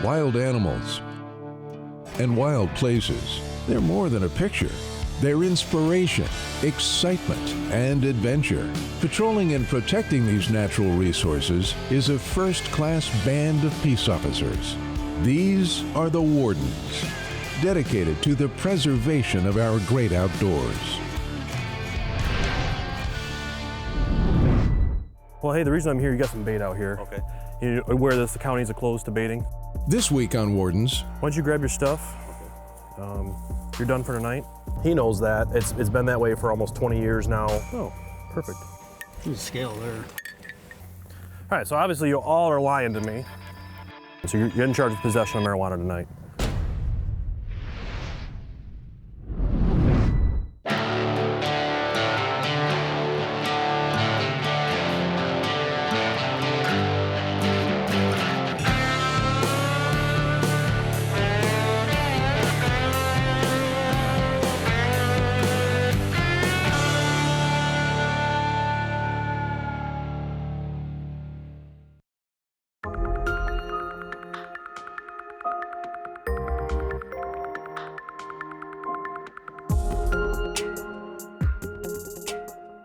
Wild animals and wild places, they're more than a picture. They're inspiration, excitement, and adventure. Patrolling and protecting these natural resources is a first-class band of peace officers. These are the Wardens, dedicated to the preservation of our great outdoors. Well, hey, the reason I'm here, you got some bait out here. Okay. You're aware that the counties are closed to baiting? This week on Wardens. Why don't you grab your stuff? You're done for tonight. He knows that. It's been that way for almost 20 years now. Oh, perfect. There's a scale there. All right, so obviously you all are lying to me. So you're in charge of possession of marijuana tonight.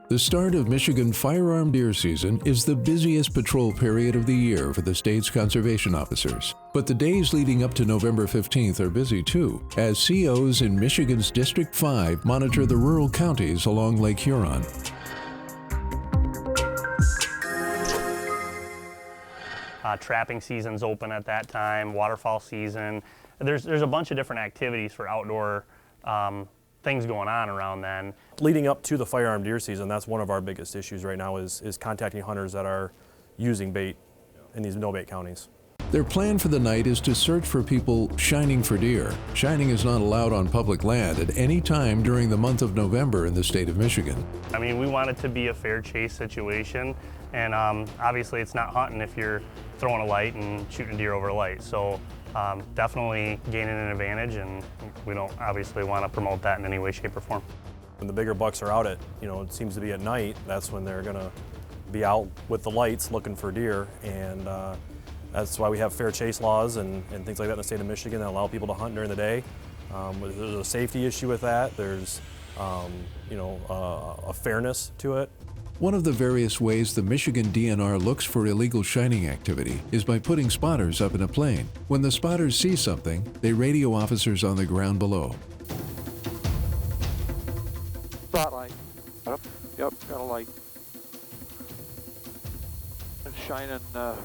The start of Michigan firearm deer season is the busiest patrol period of the year for the state's conservation officers. But the days leading up to November 15th are busy too, as COs in Michigan's District 5 monitor the rural counties along Lake Huron. Trapping season's open at that time, waterfowl season. There's a bunch of different activities for outdoor things going on around then. Leading up to the firearm deer season, that's one of our biggest issues right now is contacting hunters that are using bait in these no-bait counties. Their plan for the night is to search for people shining for deer. Shining is not allowed on public land at any time during the month of November in the state of Michigan. I mean, we want it to be a fair chase situation, and obviously it's not hunting if you're throwing a light and shooting deer over a light. So definitely gaining an advantage, and we don't obviously want to promote that in any way, shape, or form. When the bigger bucks are out at, it seems to be at night, that's when they're gonna be out with the lights looking for deer, and that's why we have fair chase laws and things like that in the state of Michigan that allow people to hunt during the day. There's a safety issue with that. There's a fairness to it. One of the various ways the Michigan DNR looks for illegal shining activity is by putting spotters up in a plane. When the spotters see something, they radio officers on the ground below. Spotlight. Yep, got a light. And shining the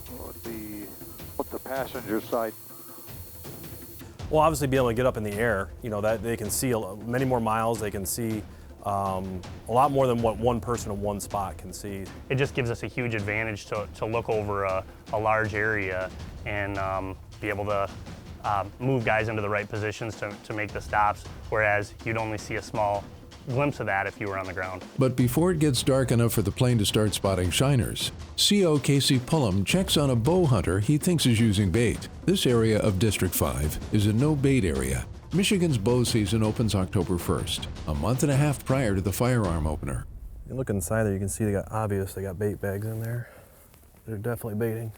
passenger side. Well, obviously be able to get up in the air, that they can see many more miles, they can see a lot more than what one person in one spot can see. It just gives us a huge advantage to look over a large area and be able to move guys into the right positions to make the stops, whereas you'd only see a small glimpse of that if you were on the ground. But before it gets dark enough for the plane to start spotting shiners, CO Casey Pullum checks on a bow hunter he thinks is using bait. This area of District 5 is a no-bait area. Michigan's bow season opens October 1st, a month and a half prior to the firearm opener. You look inside there, you can see they got bait bags in there. They're definitely baiting.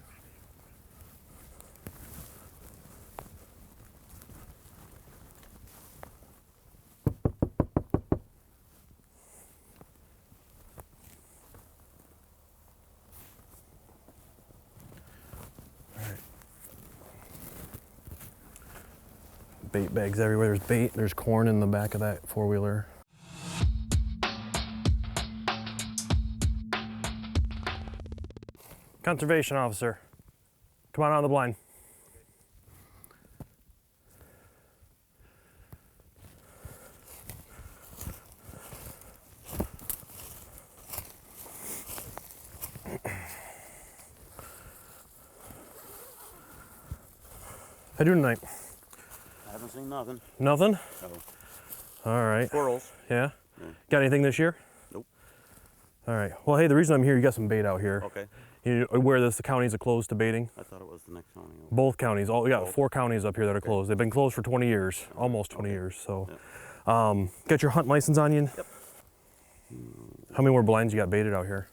Bait bags everywhere. There's bait, there's corn in the back of that four-wheeler. Conservation officer, come on the blind. How you doing tonight? I haven't seen nothing. Nothing? No. All right. Squirrels. Yeah? Yeah. Got anything this year? Nope. All right. Well, hey, the reason I'm here, you got some bait out here. Okay. You aware that the counties are closed to baiting? I thought it was the next county. Both counties. We got Both. 4 counties up here that are closed. They've been closed for 20 years, almost 20 years. So, got your hunt license on you? Yep. How many more blinds you got baited out here?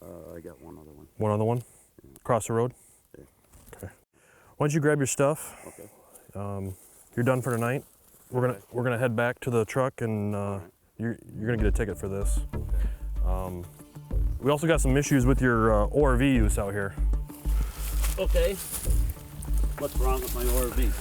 I got one other one. One other one? Across the road? Yeah. Okay. Why don't you grab your stuff? Okay. You're done for tonight. We're gonna head back to the truck, and you're gonna get a ticket for this. We also got some issues with your ORV use out here. Okay. What's wrong with my ORV?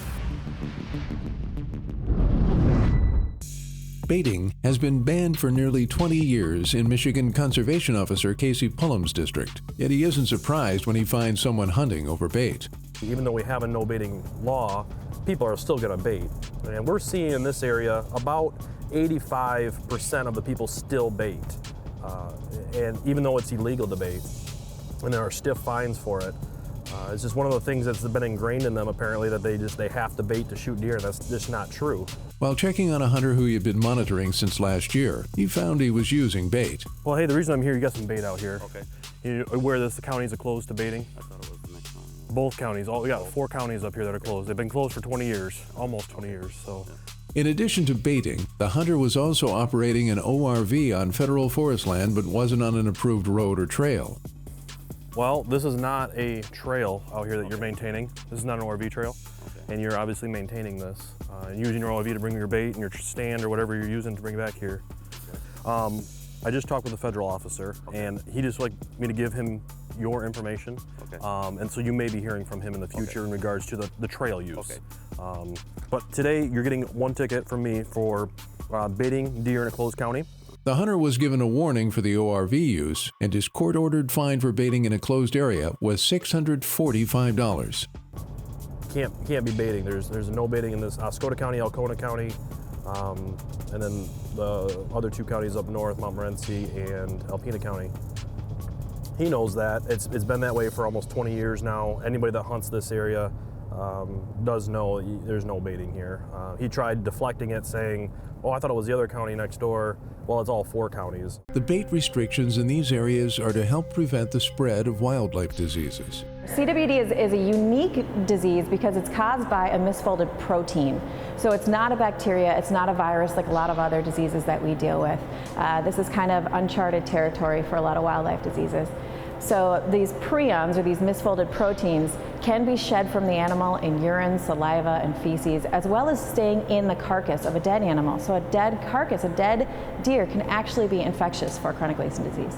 Baiting has been banned for nearly 20 years in Michigan Conservation Officer Casey Pullum's district, yet he isn't surprised when he finds someone hunting over bait. Even though we have a no baiting law, people are still gonna bait. And we're seeing in this area about 85% of the people still bait. And even though it's illegal to bait, and there are stiff fines for it, it's just one of the things that's been ingrained in them apparently, that they have to bait to shoot deer, and that's just not true. While checking on a hunter who he had been monitoring since last year, he found he was using bait. Well, hey, the reason I'm here, you got some bait out here. Okay. You aware that the counties are closed to baiting? I thought it was the next one. Both counties. We got 4 counties up here that are closed. They've been closed for 20 years, almost 20 years. So. In addition to baiting, the hunter was also operating an ORV on federal forest land but wasn't on an approved road or trail. Well, this is not a trail out here that you're maintaining. This is not an ORV trail. And you're obviously maintaining this and using your ORV to bring your bait and your stand or whatever you're using to bring back here. I just talked with a federal officer, and he just like me to give him your information. And so you may be hearing from him in the future in regards to the trail use. But today you're getting 1 ticket from me for baiting deer in a closed county. The hunter was given a warning for the ORV use, and his court-ordered fine for baiting in a closed area was $645. Can't be baiting. There's no baiting in this Oscoda County, Alcona County, and then the other 2 counties up north, Montmorency and Alpena County. He knows that. It's been that way for almost 20 years now. Anybody that hunts this area does know there's no baiting here. He tried deflecting it, saying, oh, I thought it was the other county next door. Well, it's all 4 counties. The bait restrictions in these areas are to help prevent the spread of wildlife diseases. CWD is a unique disease because it's caused by a misfolded protein. So it's not a bacteria, it's not a virus like a lot of other diseases that we deal with. This is kind of uncharted territory for a lot of wildlife diseases. So these prions, or these misfolded proteins, can be shed from the animal in urine, saliva, and feces, as well as staying in the carcass of a dead animal. So a dead carcass, a dead deer, can actually be infectious for chronic wasting disease.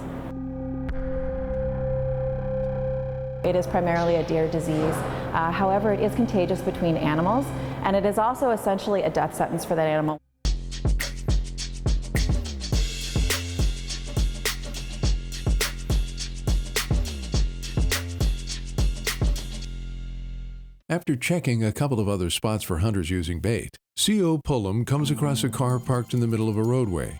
It is primarily a deer disease. However, it is contagious between animals, and it is also essentially a death sentence for that animal. After checking a couple of other spots for hunters using bait, CO Pullum comes across a car parked in the middle of a roadway.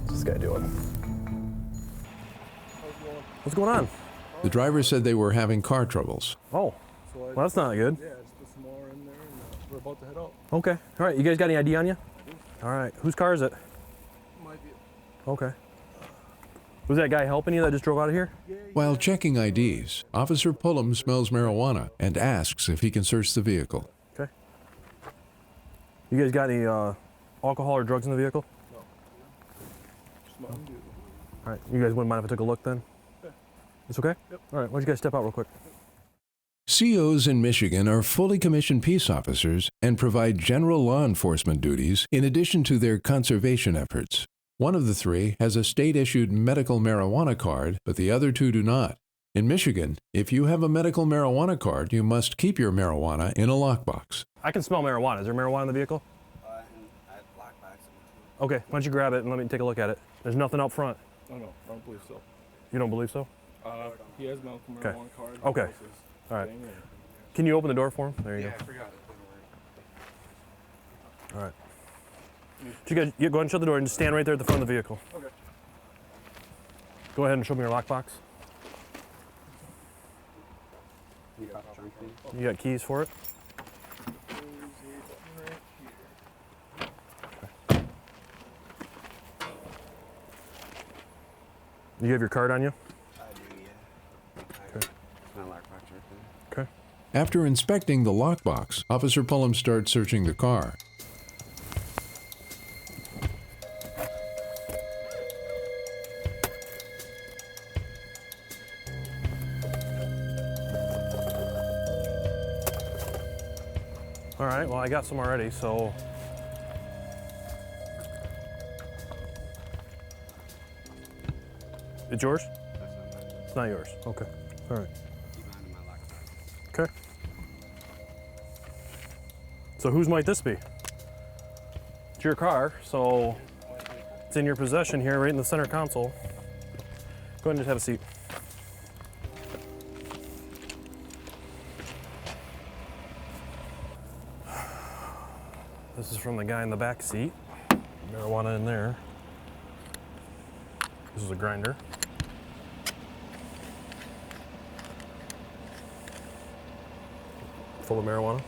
What's this guy doing? What's going on? The driver said they were having car troubles. Oh, well, that's not good. Yeah, just put some more in there, and we're about to head out. Okay. All right. You guys got any ID on you? All right. Whose car is it? Might be. Okay. Was that guy helping you that just drove out of here? While checking IDs, Officer Pullum smells marijuana and asks if he can search the vehicle. Okay. You guys got any alcohol or drugs in the vehicle? No. Just Mountain Dew. All right. You guys wouldn't mind if I took a look then? Yeah. It's okay? Yep. All right. Why don't you guys step out real quick? COs in Michigan are fully commissioned peace officers and provide general law enforcement duties in addition to their conservation efforts. One of the 3 has a state-issued medical marijuana card, but the other 2 do not. In Michigan, if you have a medical marijuana card, you must keep your marijuana in a lockbox. I can smell marijuana. Is there marijuana in the vehicle? I had black bags in Okay. Why don't you grab it and let me take a look at it? There's nothing up front. Oh no, I don't believe so. You don't believe so? He has medical Okay. marijuana card. Okay. All right. Can you open the door for him? There you Yeah, I forgot it. go. All right. You guys, go ahead and shut the door and just stand right there at the front of the vehicle. Okay. Go ahead and show me your lockbox. You got trunk keys? You got keys for it? You have your card on you? I do, yeah. Okay. My lockbox right there. Okay. After inspecting the lockbox, Officer Pullum starts searching the car. All right, well, I got some already, so. It's yours? It's not yours. Okay. All right. Okay. So whose might this be? It's your car, so it's in your possession here, right in the center console. Go ahead and just have a seat. This is from the guy in the back seat. Marijuana in there. This is a grinder. Full of marijuana.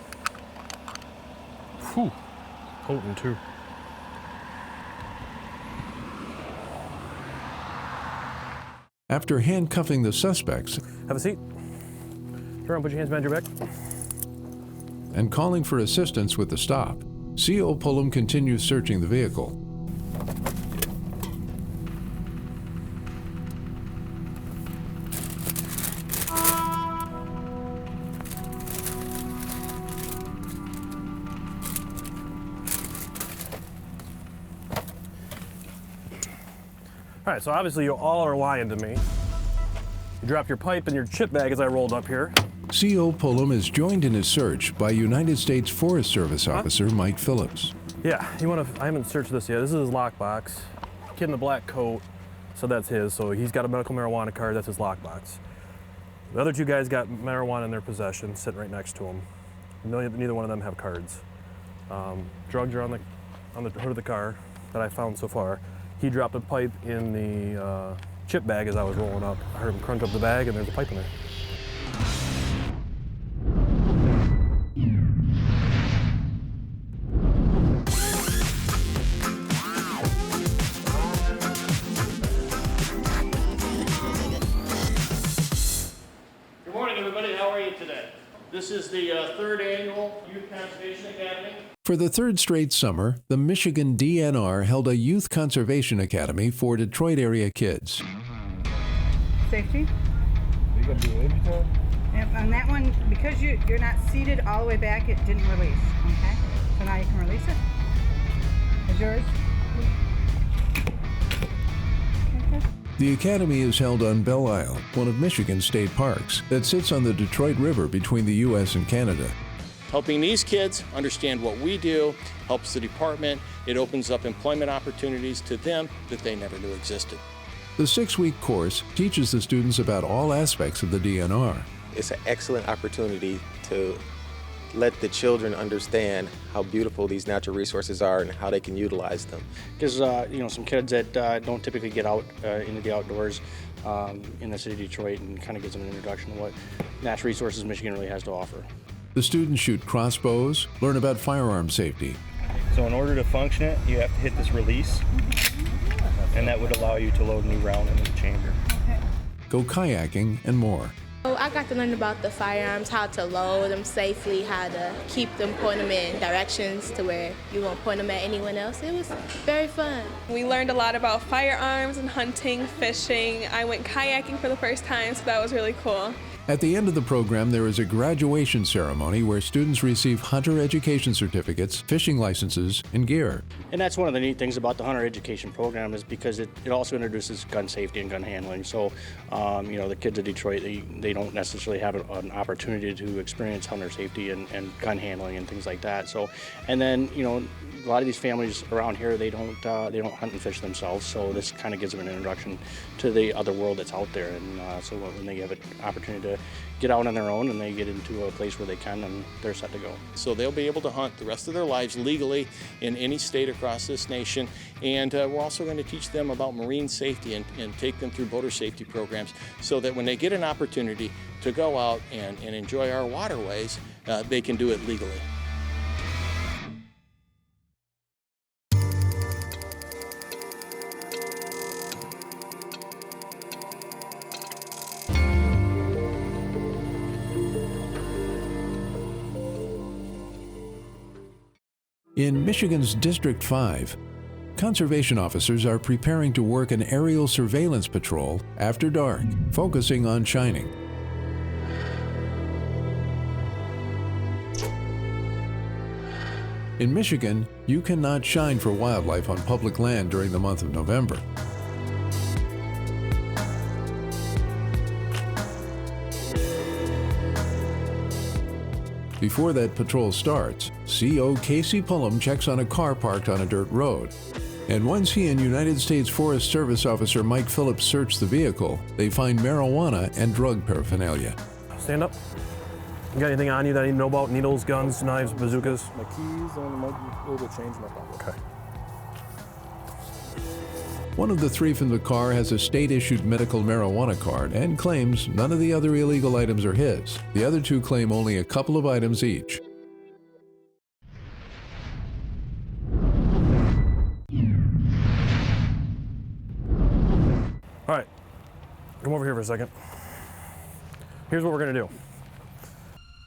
Whew, potent too. After handcuffing the suspects Have a seat. Turn around, put your hands behind your back. and calling for assistance with the stop, CO Pullum continues searching the vehicle. All right, so obviously you all are lying to me. You dropped your pipe and your chip bag as I rolled up here. CO Pullum is joined in his search by United States Forest Service officer Mike Phillips. Yeah, I haven't searched this yet. This is his lockbox. Kid in the black coat, so that's his. So he's got a medical marijuana card, that's his lockbox. The other two guys got marijuana in their possession, sitting right next to him. Neither one of them have cards. Drugs are on the hood of the car that I found so far. He dropped a pipe in the chip bag as I was rolling up. I heard him crunk up the bag and there's a pipe in there. Good morning, everybody. How are you today? This is the third annual Youth Conservation Academy. For the third straight summer, the Michigan DNR held a Youth Conservation Academy for Detroit area kids. Safety. You gotta do it every time? Yep, on that one, because you're not seated all the way back, it didn't release. Okay? So now you can release it. Is yours? Okay. The academy is held on Belle Isle, one of Michigan's state parks, that sits on the Detroit River between the U.S. and Canada. Helping these kids understand what we do helps the department. It opens up employment opportunities to them that they never knew existed. The 6-week course teaches the students about all aspects of the DNR. It's an excellent opportunity to let the children understand how beautiful these natural resources are and how they can utilize them. Because some kids that don't typically get out into the outdoors in the city of Detroit, and kind of gives them an introduction to what natural resources Michigan really has to offer. The students shoot crossbows, learn about firearm safety. So in order to function it, you have to hit this release, and that would allow you to load a new round into the chamber. Go kayaking and more. I got to learn about the firearms, how to load them safely, how to keep them, point them in directions to where you won't point them at anyone else. It was very fun. We learned a lot about firearms and hunting, fishing. I went kayaking for the first time, so that was really cool. At the end of the program, there is a graduation ceremony where students receive hunter education certificates, fishing licenses, and gear. And that's one of the neat things about the hunter education program, is because it also introduces gun safety and gun handling. So, the kids of Detroit, they don't necessarily have an opportunity to experience hunter safety and gun handling and things like that. So, and then, a lot of these families around here, they don't hunt and fish themselves. So this kind of gives them an introduction to the other world that's out there. And so when they have an opportunity to get out on their own and they get into a place where they can, and they're set to go. So they'll be able to hunt the rest of their lives legally in any state across this nation. And we're also going to teach them about marine safety and take them through boater safety programs so that when they get an opportunity to go out and enjoy our waterways, they can do it legally. In Michigan's District 5, conservation officers are preparing to work an aerial surveillance patrol after dark, focusing on shining. In Michigan, you cannot shine for wildlife on public land during the month of November. Before that patrol starts, CO Casey Pullum checks on a car parked on a dirt road. And once he and United States Forest Service officer Mike Phillips search the vehicle, they find marijuana and drug paraphernalia. Stand up. You got anything on you that I need to know about? Needles, guns, knives, bazookas? My keys and a little change in my pocket. Okay. One of the three from the car has a state-issued medical marijuana card and claims none of the other illegal items are his. The other two claim only a couple of items each. All right, come over here for a second. Here's what we're gonna do.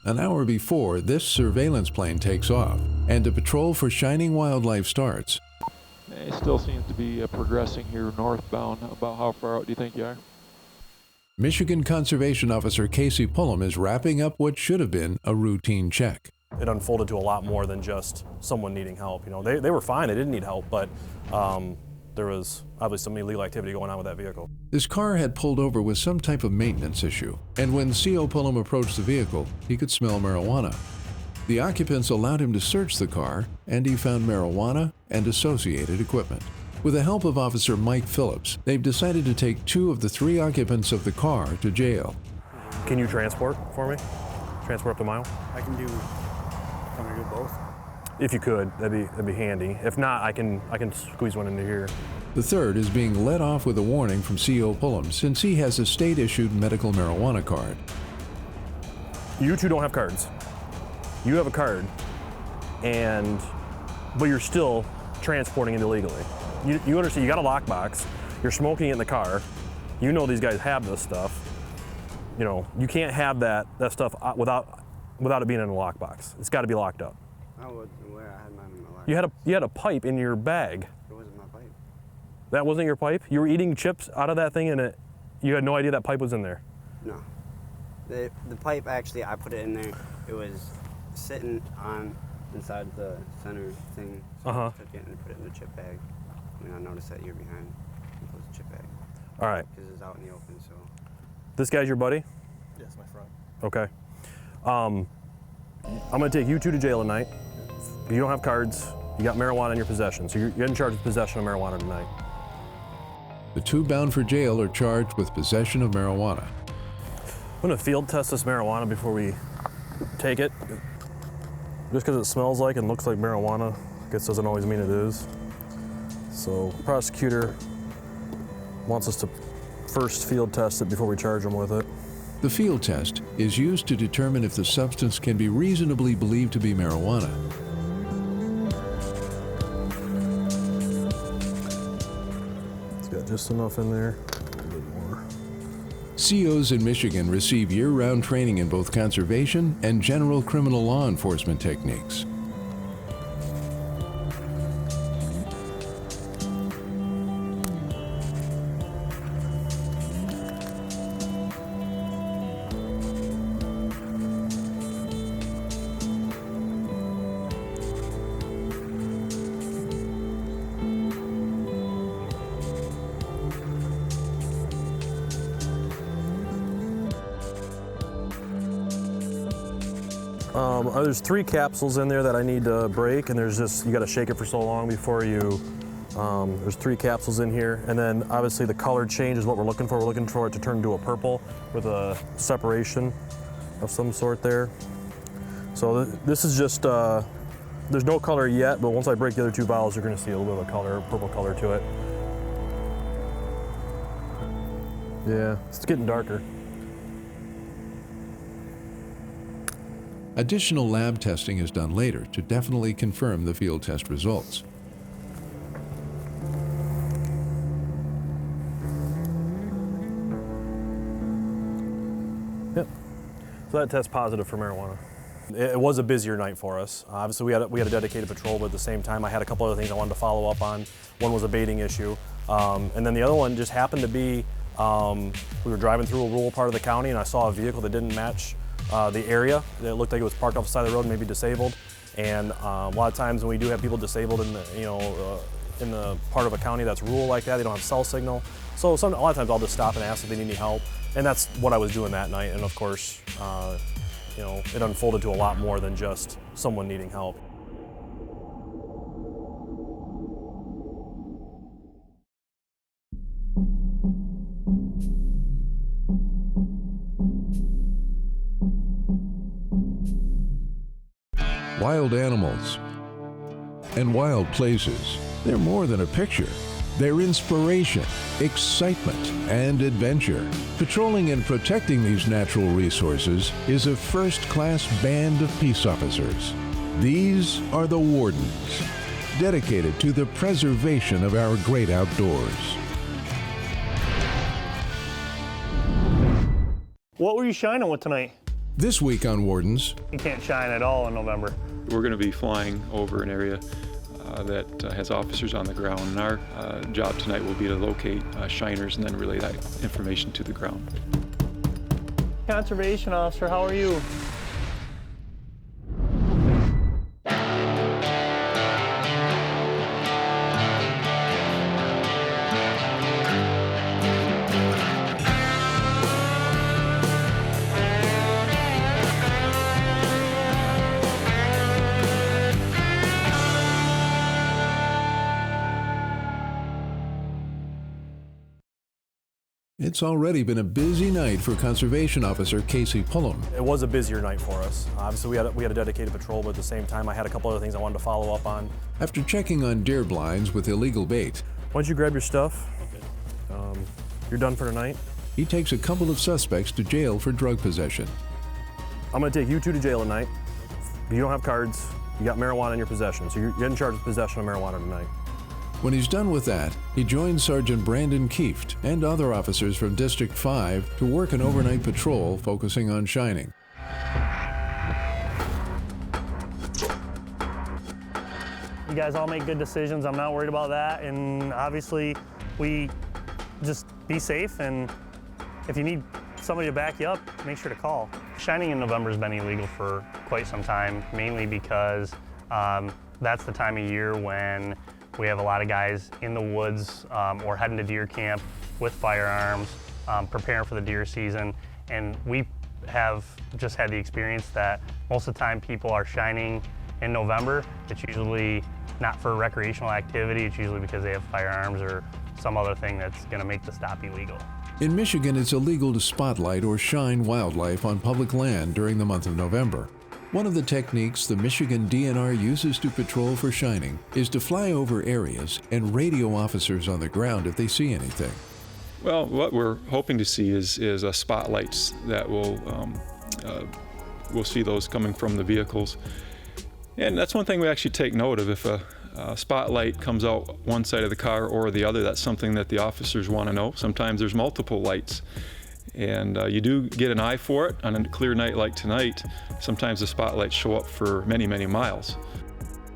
An hour before, this surveillance plane takes off, and the patrol for shining wildlife starts. It still seems to be progressing here northbound. About how far out do you think you are? Michigan Conservation Officer Casey Pullum is wrapping up what should have been a routine check. It unfolded to a lot more than just someone needing help. You know, they were fine, they didn't need help, but there was obviously some illegal activity going on with that vehicle. This car had pulled over with some type of maintenance issue, and when CO Pullum approached the vehicle, he could smell marijuana. The occupants allowed him to search the car, and he found marijuana and associated equipment. With the help of Officer Mike Phillips, they've decided to take 2 of the 3 occupants of the car to jail. Can you transport for me? Transport up to mile? I can do both. If you could, that'd be handy. If not, I can squeeze one into here. The third is being let off with a warning from CO Pullum since he has a state-issued medical marijuana card. You two don't have cards. You have a card, but you're still transporting it illegally. You understand, you got a lockbox, you're smoking it in the car, you know these guys have this stuff. You know, you can't have that stuff without it being in a lockbox. It's got to be locked up. Where I had mine in my locker. You had a pipe in your bag. It wasn't my pipe. That wasn't your pipe? You were eating chips out of that thing and you had no idea that pipe was in there? No. The pipe, actually, I put it in there. It was sitting inside the center thing. So I took it and put it in the chip bag. And I noticed that you're behind. I closed the chip bag. All right. Because it's out in the open, so. This guy's your buddy? Yes, my friend. Okay. I'm gonna take you two to jail tonight. You don't have cards, you got marijuana in your possession, so you're in charge of possession of marijuana tonight. The 2 bound for jail are charged with possession of marijuana. I'm gonna field test this marijuana before we take it. Just because it smells like and looks like marijuana, I guess doesn't always mean it is. So prosecutor wants us to first field test it before we charge them with it. The field test is used to determine if the substance can be reasonably believed to be marijuana. It's got just enough in there. A bit more. COs in Michigan receive year-round training in both conservation and general criminal law enforcement techniques. There's 3 capsules in there that I need to break, and there's just, you gotta shake it for so long before you, there's 3 capsules in here, and then obviously the color change is what we're looking for. We're looking for it to turn into a purple with a separation of some sort there. So this is just, there's no color yet, but once I break the other 2 vials, you're gonna see a little bit of a color, purple color to it. Yeah, it's getting darker. Additional lab testing is done later to definitely confirm the field test results. Yep. So that tests positive for marijuana. It was a busier night for us. Obviously, we had a dedicated patrol, but at the same time, I had a couple other things I wanted to follow up on. One was a baiting issue, and then the other one just happened to be we were driving through a rural part of the county, and I saw a vehicle that didn't match the area. It looked like it was parked off the side of the road, maybe disabled. And a lot of times when we do have people disabled in the in the part of a county that's rural like that, they don't have cell signal. So a lot of times I'll just stop and ask if they need any help, and that's what I was doing that night. And of course, it unfolded to a lot more than just someone needing help. Wild animals and wild places, they're more than a picture. They're inspiration, excitement, and adventure. Patrolling and protecting these natural resources is a first-class band of peace officers. These are the Wardens, dedicated to the preservation of our great outdoors. What were you shining with tonight? This week on Wardens, You can't shine at all in November. We're going to be flying over an area that has officers on the ground, and our job tonight will be to locate shiners and then relay that information to the ground. Conservation officer, how are you? it's already been a busy night for Conservation Officer Casey Pullum. It was a busier night for us. Obviously, we had a dedicated patrol, but at the same time, I had a couple other things I wanted to follow up on. After checking on deer blinds with illegal bait, Why don't you grab your stuff? You're done for tonight. He takes a couple of suspects to jail for drug possession. I'm going to take you two to jail tonight. You don't have cards. You got marijuana in your possession, so you're getting charged with possession of marijuana tonight. When he's done with that, he joins Sergeant Brandon Kieft and other officers from District 5 to work an overnight patrol focusing on shining. You guys all make good decisions. I'm not worried about that. And obviously, we just be safe. And if you need somebody to back you up, make sure to call. Shining in November has been illegal for quite some time, mainly because that's the time of year when we have a lot of guys in the woods or heading to deer camp with firearms, preparing for the deer season. And we have just had the experience that most of the time people are shining in November. It's usually not for recreational activity. It's usually because they have firearms or some other thing that's going to make the stop illegal. In Michigan, it's illegal to spotlight or shine wildlife on public land during the month of November. One of the techniques the Michigan DNR uses to patrol for shining is to fly over areas and radio officers on the ground if they see anything. Well, what we're hoping to see is spotlights that we'll see those coming from the vehicles. And that's one thing we actually take note of. If a spotlight comes out one side of the car or the other, that's something that the officers want to know. Sometimes there's multiple lights. And you do get an eye for it on a clear night like tonight. Sometimes the spotlights show up for many, many miles.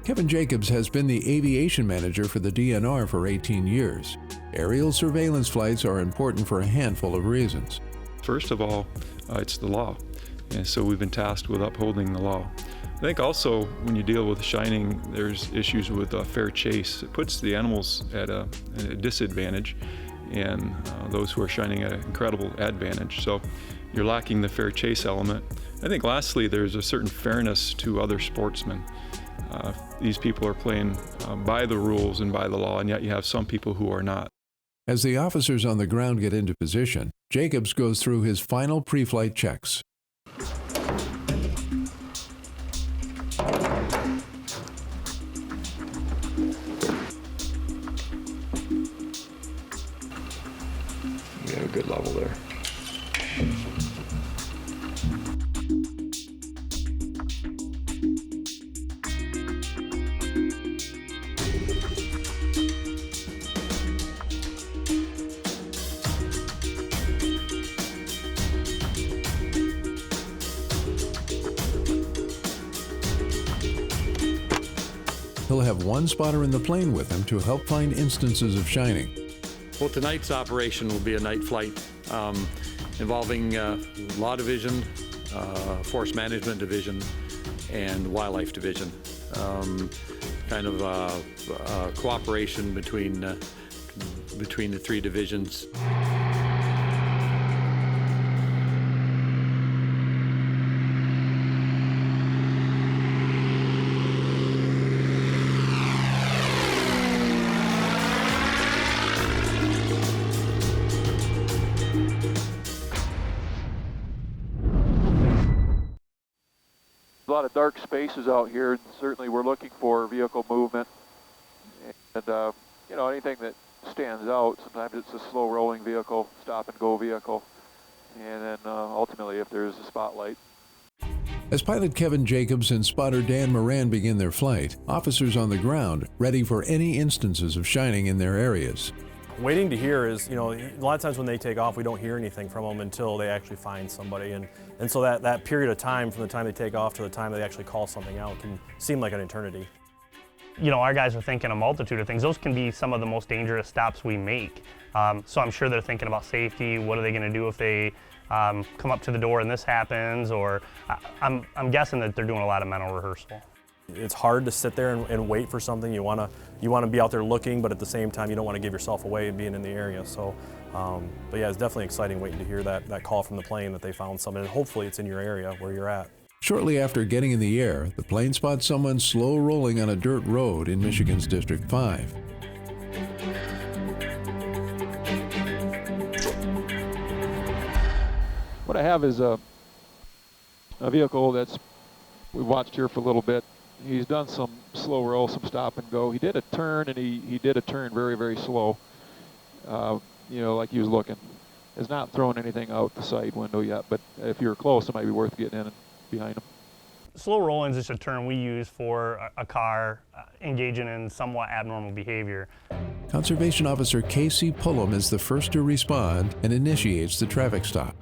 Kevin Jacobs has been the aviation manager for the DNR for 18 years. Aerial surveillance flights are important for a handful of reasons. First of all, it's the law. And so we've been tasked with upholding the law. I think also when you deal with shining, there's issues with fair chase. It puts the animals at a disadvantage, and those who are shining at an incredible advantage. So you're lacking the fair chase element. I think lastly, there's a certain fairness to other sportsmen. These people are playing by the rules and by the law, and yet you have some people who are not. As the officers on the ground get into position, Jacobs goes through his final pre-flight checks. We have a good level there. he'll have one spotter in the plane with him to help find instances of shining. Well, tonight's operation will be a night flight involving Law Division, Forest Management Division, and Wildlife Division. Kind of cooperation between the three divisions. A lot of dark spaces out here. Certainly we're looking for vehicle movement. And, you know, anything that stands out. Sometimes it's a slow rolling vehicle, stop and go vehicle. And then ultimately if there's a spotlight. As pilot Kevin Jacobs and spotter Dan Moran begin their flight, officers on the ground ready for any instances of shining in their areas. Waiting to hear is, you know, a lot of times when they take off, we don't hear anything from them until they actually find somebody. And so that period of time from the time they take off to the time they actually call something out can seem like an eternity. You know, our guys are thinking a multitude of things. Those can be some of the most dangerous stops we make. So I'm sure they're thinking about safety. What are they going to do if they come up to the door and this happens? Or I'm guessing that they're doing a lot of mental rehearsal. It's hard to sit there and wait for something. You want to be out there looking, but at the same time, you don't want to give yourself away being in the area. So, but yeah, it's definitely exciting waiting to hear that call from the plane that they found something, and hopefully it's in your area where you're at. Shortly after getting in the air, the plane spots someone slow rolling on a dirt road in Michigan's District 5. What I have is a vehicle that's, we watched here for a little bit. He's done some slow roll, some stop and go. He did a turn, and he did a turn very, very slow. You know, like he was looking. Has not thrown anything out the side window yet, but if you're close, it might be worth getting in behind him. Slow rolling is just a term we use for a car engaging in somewhat abnormal behavior. Conservation Officer Casey Pullum is the first to respond and initiates the traffic stop.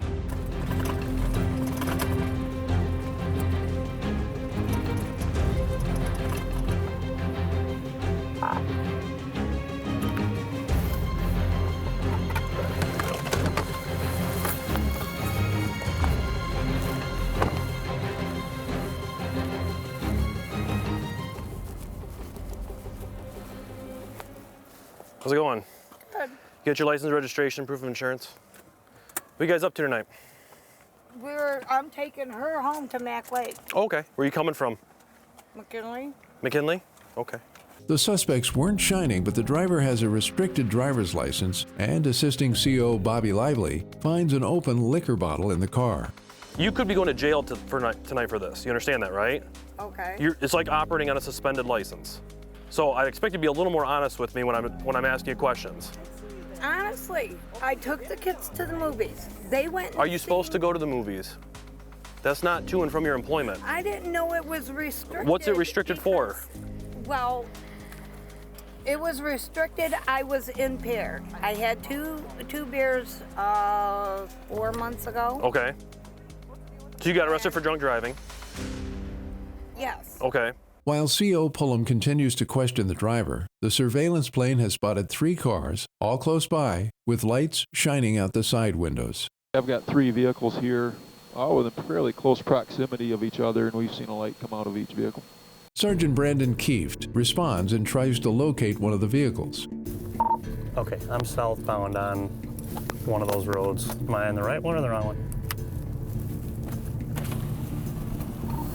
How's it going? Good. Get your license, registration, proof of insurance. What are you guys up to tonight? I'm taking her home to Mack Lake. Oh, okay. Where are you coming from? McKinley. McKinley? Okay. The suspects weren't shining, but the driver has a restricted driver's license, and assisting CO Bobby Lively finds an open liquor bottle in the car. You could be going to jail tonight for this. You understand that, right? Okay. It's like operating on a suspended license. So I'd expect you to be a little more honest with me when I'm asking you questions. Honestly, I took the kids to the movies. They went. Are you supposed to go to the movies? That's not to and from your employment. I didn't know it was restricted. What's it restricted for? Well, it was restricted. I was impaired. I had two beers 4 months ago. Okay. So you got arrested for drunk driving? Yes. Okay. While CO Pullum continues to question the driver, the surveillance plane has spotted 3 cars, all close by, with lights shining out the side windows. I've got 3 vehicles here, all within fairly close proximity of each other, and we've seen a light come out of each vehicle. Sergeant Brandon Kieft responds and tries to locate one of the vehicles. Okay, I'm southbound on one of those roads. Am I on the right one or the wrong one?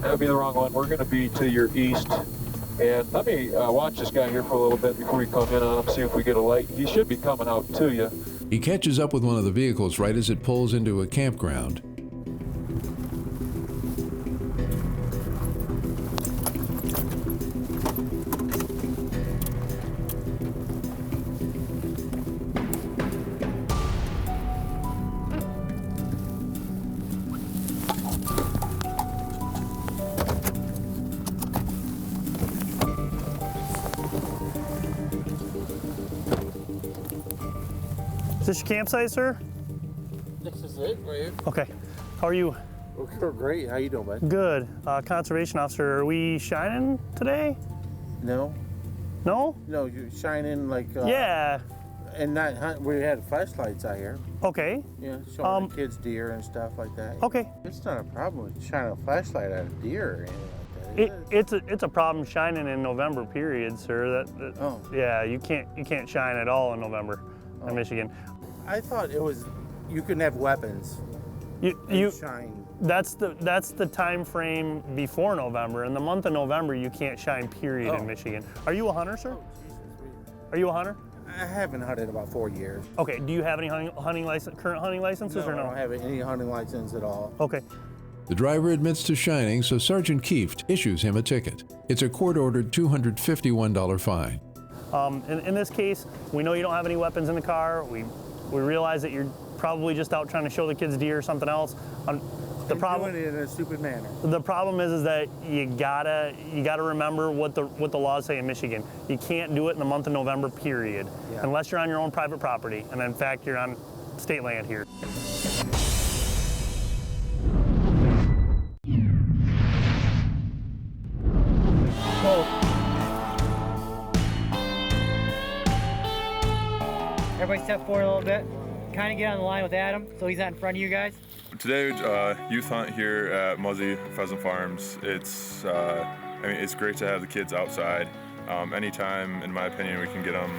That would be the wrong one. We're going to be to your east. And let me watch this guy here for a little bit before we come in on him, see if we get a light. He should be coming out to you. He catches up with one of the vehicles right as it pulls into a campground. Is this your campsite, sir? This is it right here. Okay. How are you? Okay, great. How you doing, bud? Good. Conservation officer, are we shining today? No. No? No, you shine in like. Yeah. And not hunt. We had flashlights out here. Okay. Yeah, showing the kids deer and stuff like that. Okay. It's not a problem with shining a flashlight at a deer or anything like that. It's a problem shining in November, period, sir. Oh. Yeah, you can't shine at all in November in Michigan. I thought it was you couldn't have weapons. You shine. That's the time frame before November. In the month of November, you can't shine, period, in Michigan. Are you a hunter, sir? Are you a hunter? I haven't hunted in about 4 years. Okay. Do you have any current hunting licenses or no? I don't have any hunting license at all. Okay. The driver admits to shining, so Sergeant Kieft issues him a ticket. It's a court-ordered $251 fine. In this case, we know you don't have any weapons in the car. We realize that you're probably just out trying to show the kids deer or something else. The problem doing it in a stupid manner. The problem is that you gotta remember what the laws say in Michigan. You can't do it in the month of November, period, unless you're on your own private property, and in fact you're on state land here. Everybody step forward a little bit. Kind of get on the line with Adam, so he's not in front of you guys. Today, youth hunt here at Muzzy Pheasant Farms. It's great to have the kids outside. Anytime, in my opinion, we can get them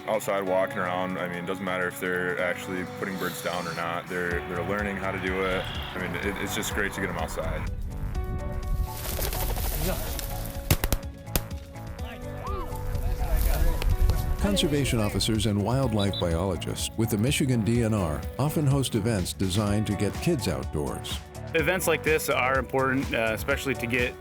outside walking around. I mean, it doesn't matter if they're actually putting birds down or not. They're learning how to do it. I mean, it's just great to get them outside. Conservation officers and wildlife biologists with the Michigan DNR often host events designed to get kids outdoors. Events like this are important, especially to get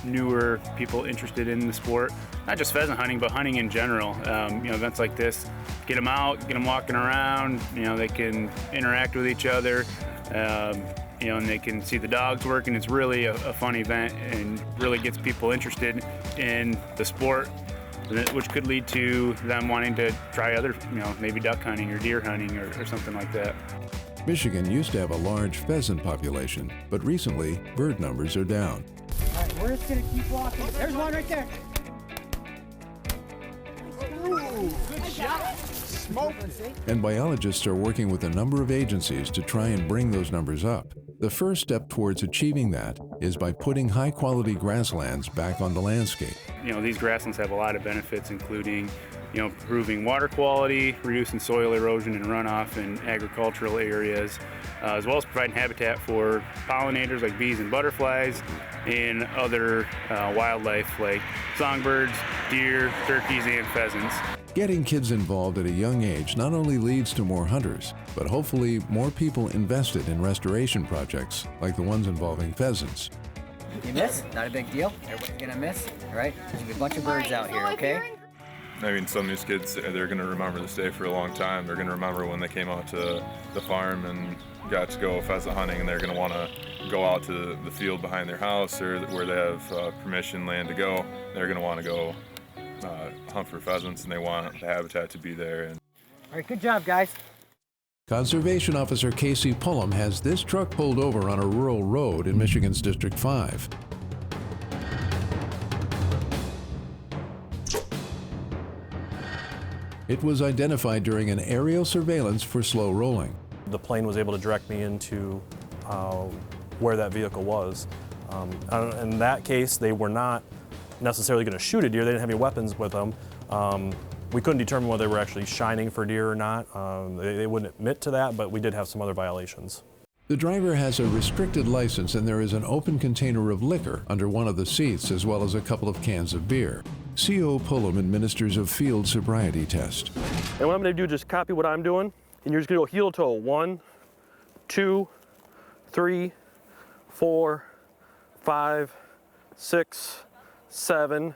newer people interested in the sport. Not just pheasant hunting, but hunting in general. Events like this, get them out, get them walking around. They can interact with each other. And they can see the dogs working. It's really a fun event and really gets people interested in the sport, which could lead to them wanting to try other, maybe duck hunting or deer hunting or something like that. Michigan used to have a large pheasant population, but recently bird numbers are down. All right, we're just gonna keep walking. There's one right there. Ooh, good shot. Smoke. And biologists are working with a number of agencies to try and bring those numbers up. The first step towards achieving that is by putting high-quality grasslands back on the landscape. These grasslands have a lot of benefits, including, improving water quality, reducing soil erosion and runoff in agricultural areas, as well as providing habitat for pollinators like bees and butterflies and other wildlife like songbirds, deer, turkeys, and pheasants. Getting kids involved at a young age not only leads to more hunters, but hopefully more people invested in restoration projects like the ones involving pheasants. You miss, not a big deal. Everybody's gonna miss, all right? There's a bunch of birds out here, okay? I mean, some of these kids, they're going to remember this day for a long time. They're going to remember when they came out to the farm and got to go pheasant hunting, and they're going to want to go out to the field behind their house or where they have permission land to go. They're going to want to go hunt for pheasants, and they want the habitat to be there. All right, good job, guys. Conservation Officer Casey Pullum has this truck pulled over on a rural road in Michigan's District 5. It was identified during an aerial surveillance for slow rolling. The plane was able to direct me into where that vehicle was. In that case, they were not necessarily going to shoot a deer. They didn't have any weapons with them. We couldn't determine whether they were actually shining for deer or not. They wouldn't admit to that, but we did have some other violations. The driver has a restricted license, and there is an open container of liquor under one of the seats, as well as a couple of cans of beer. CO Pullum administers a field sobriety test. And what I'm going to do, just copy what I'm doing, and you're just going to go heel toe. 1, 2, 3, 4, 5, 6, 7,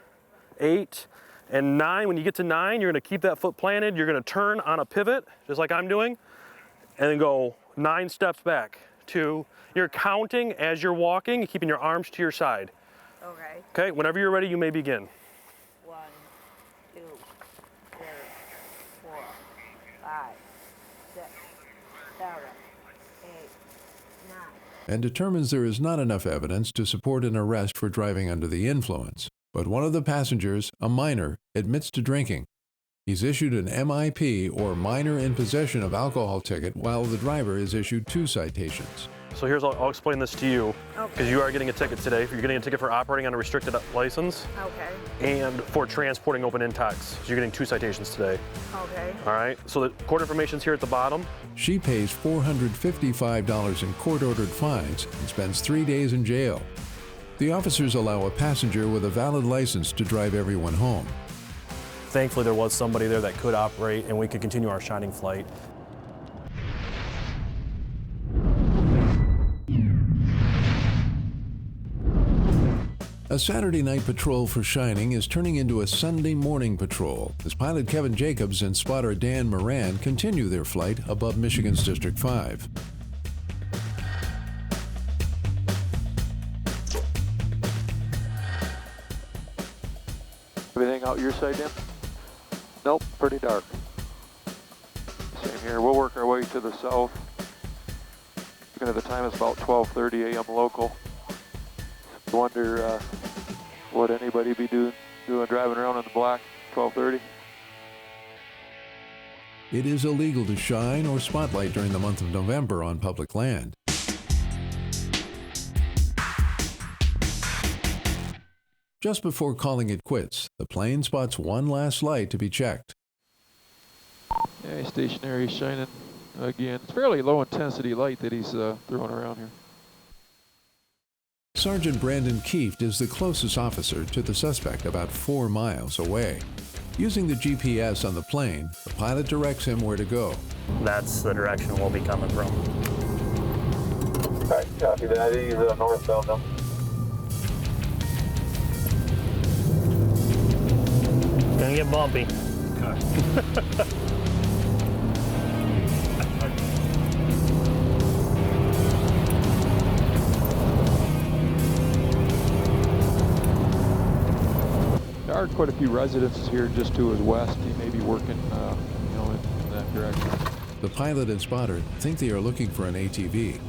8, and 9. When you get to 9, you're going to keep that foot planted. You're going to turn on a pivot, just like I'm doing, and then go 9 steps back. 2. You're counting as you're walking, keeping your arms to your side. Okay. Okay, whenever you're ready, you may begin. 1, 2, 3, 4, 5, 6, 7, 8, 9. And determines there is not enough evidence to support an arrest for driving under the influence. but one of the passengers, a minor, admits to drinking. He's issued an MIP, or minor in possession of alcohol ticket, while the driver is issued 2 citations. So here's, I'll explain this to you, because you are getting a ticket today. You're getting a ticket for operating on a restricted license. Okay. And for transporting open intox. So you're getting 2 citations today. Okay. All right, so the court information's here at the bottom. She pays $455 in court-ordered fines and spends 3 days in jail. The officers allow a passenger with a valid license to drive everyone home. Thankfully, there was somebody there that could operate, and we could continue our shining flight. A Saturday night patrol for Shining is turning into a Sunday morning patrol as pilot Kevin Jacobs and spotter Dan Moran continue their flight above Michigan's District 5. Everything out your side, Dan? Nope, pretty dark. Same here. We'll work our way to the south. Looking at the time, it's about 12:30 a.m. local. Wonder what anybody be doing driving around in the black 12:30. It is illegal to shine or spotlight during the month of November on public land. Just before calling it quits, the plane spots one last light to be checked. Yeah, he's stationary, shining again. It's fairly low intensity light that he's throwing around here. Sergeant Brandon Kieft is the closest officer to the suspect, about 4 miles away. Using the GPS on the plane, the pilot directs him where to go. That's the direction we'll be coming from. All right, copy that. He's northbound now. Gonna get bumpy. There are quite a few residences here just to his west. He may be working, in that direction. The pilot and spotter think they are looking for an ATV.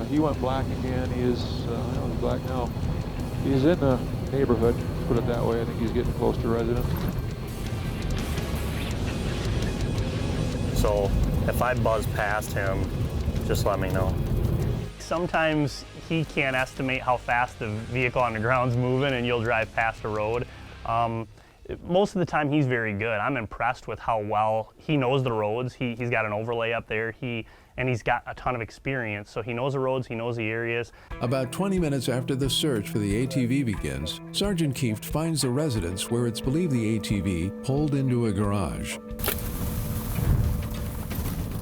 He went black again. He is, he's black now. He's in the neighborhood, put it that way. I think he's getting close to residence. So if I buzz past him, just let me know. Sometimes he can't estimate how fast the vehicle on the ground's moving, and you'll drive past a road. Most of the time he's very good. I'm impressed with how well he knows the roads. He's got an overlay up there, and he's got a ton of experience. So he knows the roads, he knows the areas. About 20 minutes after the search for the ATV begins, Sergeant Kieft finds the residence where it's believed the ATV pulled into a garage.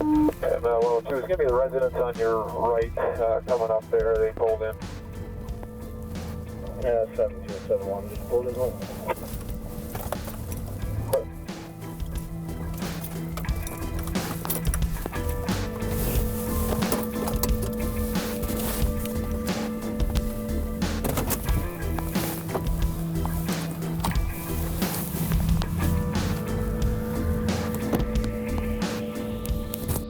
And 102 is going to be the residence on your right, coming up there. They pulled in. Yeah, 7271, just pulled in home.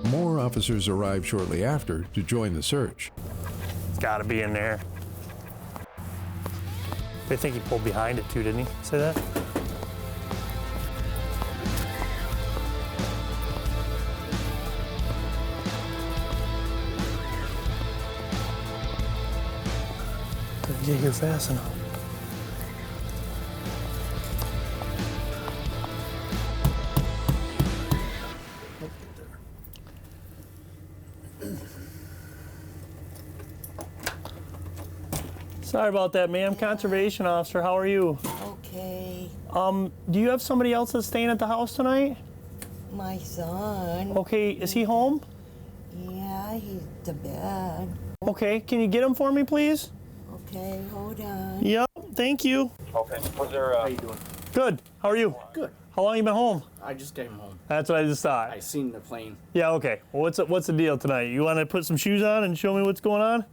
More officers arrive shortly after to join the search. It's got to be in there. I think he pulled behind it too, didn't he? Say that? Didn't get here fast enough. Sorry about that, ma'am. Conservation officer, how are you? Okay. Do you have somebody else that's staying at the house tonight? My son. Okay, is he home? Yeah, he's to bed. Okay, can you get him for me, please? Okay, hold on. Yep, thank you. Okay. Was there? How you doing? Good. How are you? Good. How long you been home? I just came home. That's what I just thought. I seen the plane. Yeah. Okay. Well, what's the deal tonight? You want to put some shoes on and show me what's going on?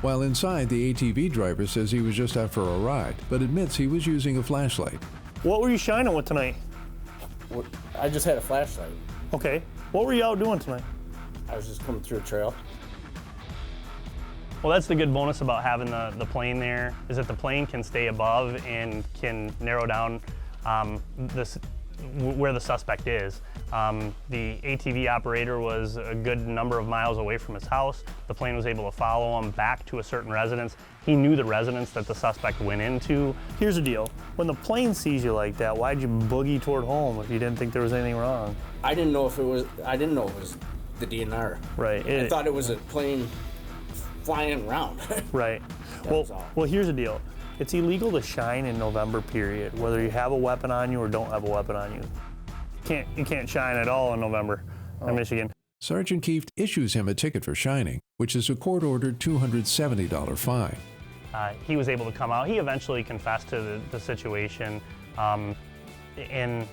While inside, the ATV driver says he was just out for a ride, but admits he was using a flashlight. What were you shining with tonight? I just had a flashlight. Okay. What were you out doing tonight? I was just coming through a trail. Well, that's the good bonus about having the plane there, is that the plane can stay above and can narrow down where the suspect is. The ATV operator was a good number of miles away from his house. The plane was able to follow him back to a certain residence. He knew the residence that the suspect went into. Here's the deal. When the plane sees you like that, why'd you boogie toward home if you didn't think there was anything wrong? I didn't know it was the DNR. Right. I thought it was a plane flying around. Right. Well, here's the deal. It's illegal to shine in November period, whether you have a weapon on you or don't have a weapon on you. You can't shine at all in November in Michigan. Sergeant Kieft issues him a ticket for shining, which is a court-ordered $270 fine. He was able to come out. He eventually confessed to the situation, and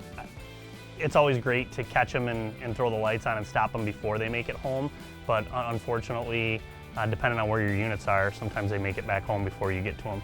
it's always great to catch them and throw the lights on and stop them before they make it home, but unfortunately, depending on where your units are, sometimes they make it back home before you get to them.